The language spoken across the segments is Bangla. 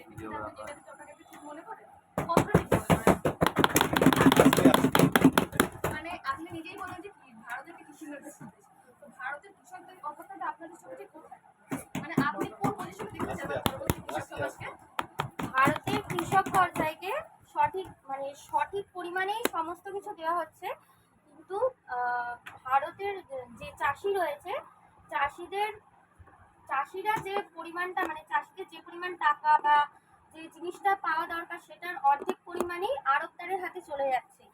ভিডিও করা হয়। মনে করেন কতটা ঠিক মনে করেন? মানে আপনি নিজেই বলেন যে ভারত একটা কৃষি নির্ভর দেশ। তো ভারতের কৃষকদের অবস্থাটা আপনাদের চোখে কোথায়? মানে আপনি কোন পজিশনে দেখতে চান পরবর্তী কৃষক সমাজকে? ভারতের কৃষক পর্যায়কে সঠিক পরিমাণেই সমস্ত কিছু দেওয়া হচ্ছে, কিন্তু ভারতের যে চাষি রয়েছে, চাষিরা যে পরিমাণটা চাষিদের যে পরিমাণ টাকা বা যে জিনিসটা পাওয়া দরকার সেটার অর্ধেক পরিমাণেই আড়তদারের হাতে চলে যাচ্ছে।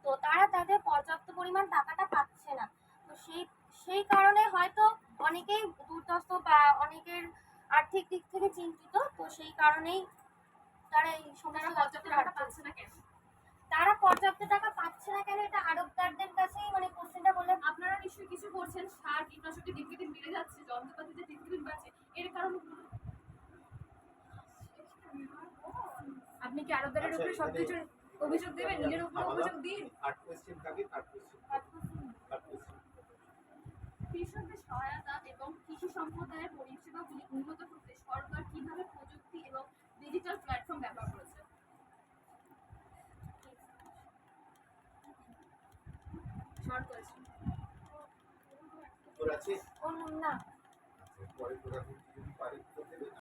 তো তারা তাদের পর্যাপ্ত পরিমাণ টাকাটা পাচ্ছে না। তো সেই কারণে হয়তো অনেকেই দুর্দশা বা অনেকের আর্থিক দিক থেকে চিন্তিত। তো সেই কারণেই তারা এই সমস্ত পর্যাপ্ত টাকা পাচ্ছে না কেন? তারা পর্যাপ্ত টাকা পাচ্ছে না কেন, এটা আড়তদারদের কাছেই কোশ্চেনটা করলে। আপনারা নিশ্চয়ই কিছু করছেন, সার কীটনাশকের দিন দিন বেড়ে যাচ্ছে, যন্ত্রপাতিতে দিন দিন বাড়ছে, এর কারণ আপনি কি আড়তদারের উপরে সবকিছু অভিযোগ দেবেন? নিজের উপর অভিযোগ দিন। কৃষকদের সহায়তা এবং কৃষি সম্প্রদায়ের পরিষেবাগুলি উন্নত করতে সরকার কিভাবে প্রযুক্তি এবং ডিজিটাল প্ল্যাটফর্ম ব্যবহার করেছে? Short question. না।